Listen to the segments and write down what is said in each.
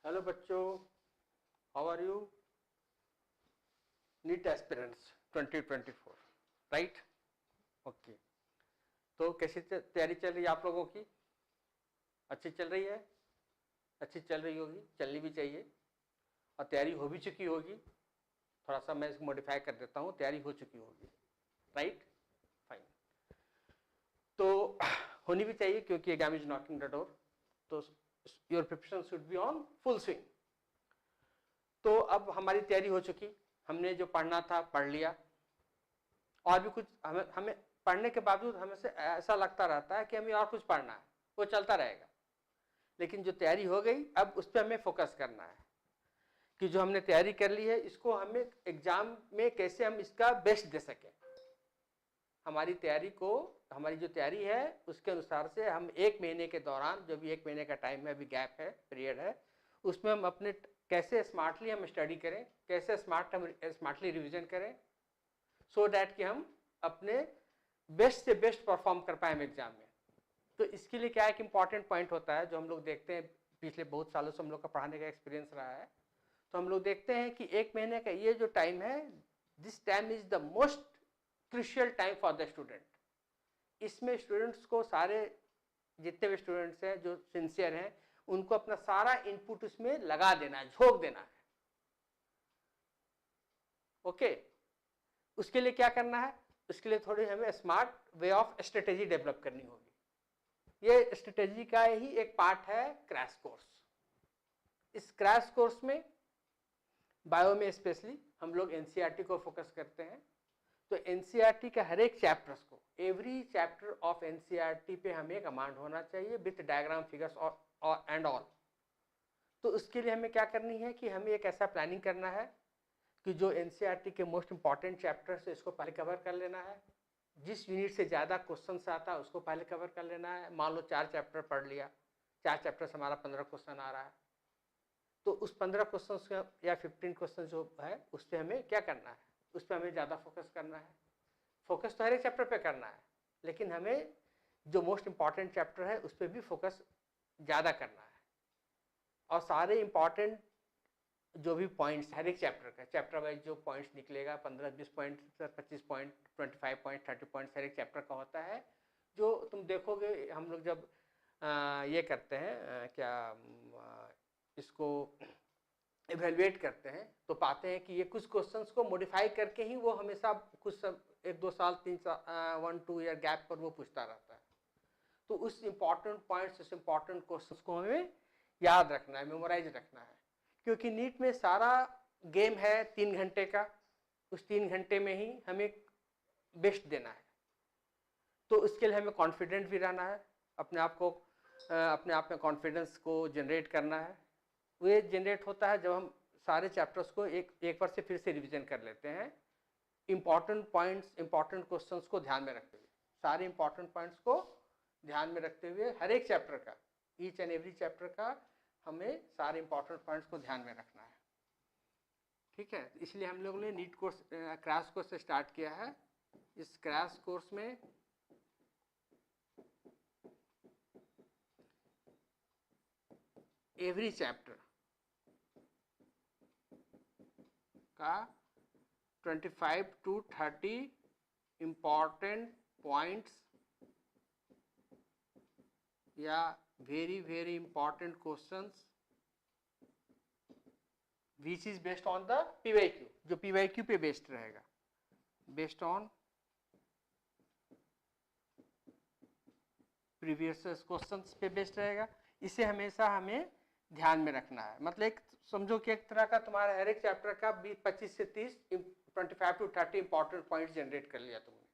Hello बच्चों, how are you? NEET aspirants 2024, right? Okay. तो कैसी तैयारी चल रही है आप लोगों की? अच्छी चल रही है? अच्छी चल रही होगी, चलनी भी चाहिए। और तैयारी हो भी चुकी होगी। थोड़ा सा मैं इसको मॉडिफाई कर देता हूँ, तैयारी हो चुकी होगी, राइट? फाइन। तो होनी भी चाहिए क्योंकि exam is knocking the door. तो your preparation should be on full swing. तो अब हमारी तैयारी हो चुकी, हमने जो पढ़ना था पढ़ लिया। और भी कुछ हमें हमें पढ़ने के बावजूद हमें से ऐसा लगता रहता है कि हमें और कुछ पढ़ना है, वो चलता रहेगा। लेकिन जो तैयारी हो गई, अब उस पर हमें फोकस करना है कि जो हमने तैयारी कर ली है इसको हमें एग्जाम में कैसे हम इसका बेस्ट दे सकें। हमारी तैयारी को, हमारी जो तैयारी है उसके अनुसार से हम एक महीने के दौरान, जो भी एक महीने का टाइम है, अभी गैप है, पीरियड है, उसमें हम अपने कैसे स्मार्टली हम स्टडी करें, कैसे स्मार्टली रिविजन करें, सो डैट कि हम अपने बेस्ट से बेस्ट परफॉर्म कर पाए एग्जाम में। तो इसके लिए क्या एक इंपॉर्टेंट पॉइंट होता है जो हम लोग देखते हैं, पिछले बहुत सालों से हम लोग का पढ़ाने का एक्सपीरियंस रहा है। तो हम लोग देखते हैं कि एक महीने का ये जो टाइम है, this time is the most crucial time for the student. इसमें स्टूडेंट्स को, सारे जितने भी स्टूडेंट्स हैं जो सिंसियर हैं, उनको अपना सारा इनपुट उसमें लगा देना है, झोंक देना है। ओके। उसके लिए क्या करना है? उसके लिए थोड़ी हमें smart way of strategy develop करनी होगी। ये स्ट्रेटेजी का ही एक पार्ट है क्रैश कोर्स। इस क्रैश कोर्स में बायो में स्पेशली हम लोग एनसीईआरटी को फोकस करते हैं। तो एनसीईआरटी के हर एक चैप्टर्स को, एवरी चैप्टर ऑफ एनसीईआरटी पे हमें कमांड होना चाहिए विथ डायग्राम, फिगर्स और एंड ऑल। तो उसके लिए हमें क्या करनी है कि हमें एक ऐसा प्लानिंग करना है कि जो एनसीईआरटी के मोस्ट इंपॉर्टेंट चैप्टर्स है इसको पहले कवर कर लेना है। जिस यूनिट से ज़्यादा क्वेश्चन आता है उसको पहले कवर कर लेना है। मान लो 4 चैप्टर पढ़ लिया, 4 चैप्टर से हमारा 15 क्वेश्चन आ रहा है, तो उस 15 क्वेश्चन या 15 क्वेश्चन जो है उस पर हमें क्या करना है, उस पर हमें ज़्यादा फोकस करना है। फोकस तो हर एक चैप्टर पे करना है, लेकिन हमें जो मोस्ट इंपॉर्टेंट चैप्टर है उस पर भी फोकस ज़्यादा करना है। और सारे इंपॉर्टेंट जो भी पॉइंट्स, हर एक चैप्टर का चैप्टर वाइज जो पॉइंट्स निकलेगा, 15-20 पॉइंट, 25 पॉइंट, 25 पॉइंट, 30 पॉइंट हर एक चैप्टर का होता है। जो तुम देखोगे हम लोग जब ये करते हैं इसको इवेल्युएट करते हैं, तो पाते हैं कि ये कुछ क्वेश्चंस को मॉडिफाई करके ही वो हमेशा कुछ 1-2 साल 3 साल 1-2 ईयर गैप पर वो पूछता रहता है। तो उस इम्पॉर्टेंट पॉइंट्स, उस इम्पॉर्टेंट क्वेश्चंस को हमें याद रखना है, मेमोराइज रखना है। क्योंकि नीट में सारा गेम है 3 घंटे का, उस 3 घंटे में ही हमें बेस्ट देना है। तो उसके लिए हमें कॉन्फिडेंट भी रहना है, अपने आप में कॉन्फिडेंस को जनरेट करना है। वो जनरेट होता है जब हम सारे चैप्टर्स को एक बार से फिर से रिविजन कर लेते हैं, इंपॉर्टेंट पॉइंट्स, इंपॉर्टेंट क्वेश्चंस को ध्यान में रखते हुए, सारे इंपॉर्टेंट पॉइंट्स को ध्यान में रखते हुए हर एक चैप्टर का, ईच एंड एवरी चैप्टर का हमें सारे इंपॉर्टेंट पॉइंट्स को ध्यान में रखना है। ठीक है, इसलिए हम लोगों ने नीट कोर्स, क्रैश कोर्स से स्टार्ट किया है। इस क्रैश कोर्स में एवरी चैप्टर का 25 to 30 इंपॉर्टेंट पॉइंट्स या very very important questions which is based on the PYQ, जो पीवाईक्यू पे बेस्ड रहेगा, बेस्ड ऑन प्रीवियस क्वेश्चंस पे बेस्ड रहेगा। इसे हमेशा हमें ध्यान में रखना है। मतलब एक समझो कि एक तरह का तुम्हारा हर एक चैप्टर का 25 से 30, 25 to 30 इंपॉर्टेंट पॉइंट्स जनरेट कर लिया तुमने।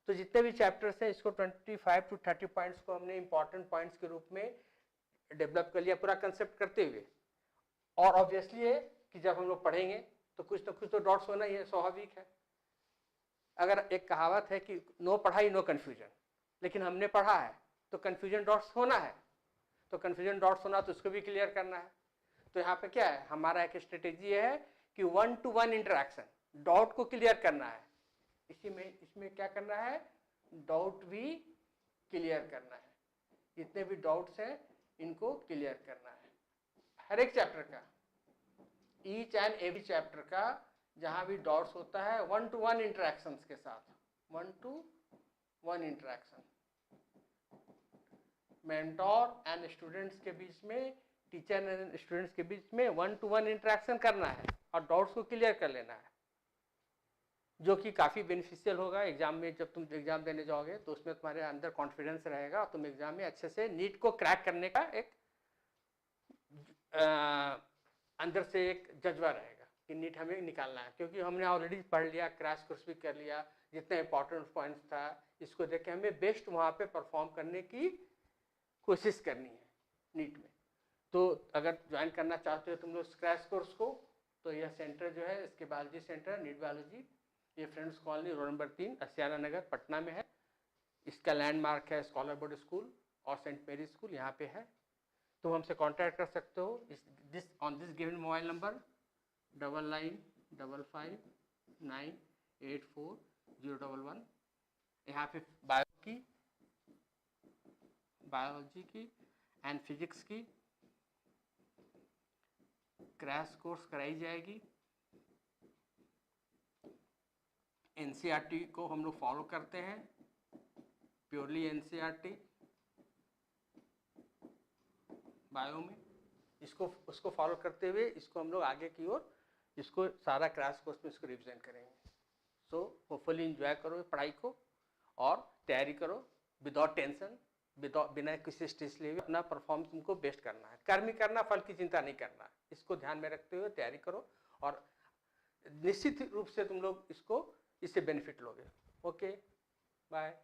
तो जितने भी चैप्टर्स हैं इसको 25 to 30 पॉइंट्स को हमने इंपॉर्टेंट पॉइंट्स के रूप में डेवलप कर लिया, पूरा कंसेप्ट करते हुए। और ऑब्वियसली है कि जब हम लोग पढ़ेंगे तो कुछ ना कुछ तो डॉट्स होना ही है, स्वाभाविक है। अगर एक कहावत है कि नो पढ़ाई नो कन्फ्यूजन, लेकिन हमने पढ़ा है तो कन्फ्यूजन डॉट्स होना है, तो कन्फ्यूजन डॉट्स होना तो उसको भी क्लियर करना है। तो यहाँ पे क्या है, हमारा एक स्ट्रेटेजी है कि 1-to-1 इंटरेक्शन, डाउट को क्लियर करना है। इसमें क्या करना है, डाउट भी क्लियर करना है। जितने भी डाउट्स हैं इनको क्लियर करना है। हर एक चैप्टर का, ईच एंड एवरी चैप्टर का जहां भी डॉट्स होता है 1-to-1 इंटरेक्शंस के साथ, 1-to-1 interaction mentor and students के बीच में, टीचर एंड स्टूडेंट्स के बीच में 1-to-1 इंटरेक्शन करना है और डाउट्स को क्लियर कर लेना है, जो कि काफ़ी बेनिफिशियल होगा एग्जाम में। जब तुम एग्जाम देने जाओगे तो उसमें तुम्हारे अंदर कॉन्फिडेंस रहेगा और तुम एग्जाम में अच्छे से नीट को क्रैक करने का एक अंदर से एक जज्बा रहेगा कि नीट हमें निकालना है, क्योंकि हमने ऑलरेडी पढ़ लिया, क्रैश कोर्स भी कर लिया, जितना इंपॉर्टेंट पॉइंट्स था इसको देख के हमें बेस्ट वहाँ पे परफॉर्म करने की कोशिश करनी है नीट में। तो अगर ज्वाइन करना चाहते हो तुम लोग क्रैश कोर्स को, तो यह सेंटर जो है इसके बायोलॉजी सेंटर नीट बायोलॉजी, ये friends colony road number 3 असियाना Nagar Patna में है। इसका लैंडमार्क है स्कॉलर बोर्ड स्कूल और सेंट मेरी स्कूल यहाँ पे है। तुम हमसे कांटेक्ट कर सकते हो on this given mobile number 9955984011। यहाँ पे बायोलॉजी की एंड फिजिक्स की क्रैश कोर्स कराई जाएगी। एनसीईआरटी को हम लोग फॉलो करते हैं, प्योरली एनसीईआरटी बायो में, उसको फॉलो करते हुए इसको हम लोग आगे की ओर इसको सारा क्रैश कोर्स में इसको रिविजन करेंगे। सो होपफुली एंजॉय करो पढ़ाई को और तैयारी करो विदाउट टेंशन, बिना किसी स्ट्रेस लिए अपना परफॉर्मेंस तुमको बेस्ट करना है, कर्म ही करना, फल की चिंता नहीं करना। इसको ध्यान में रखते हुए तैयारी करो और निश्चित रूप से तुम लोग इससे बेनिफिट लोगे। Okay, bye.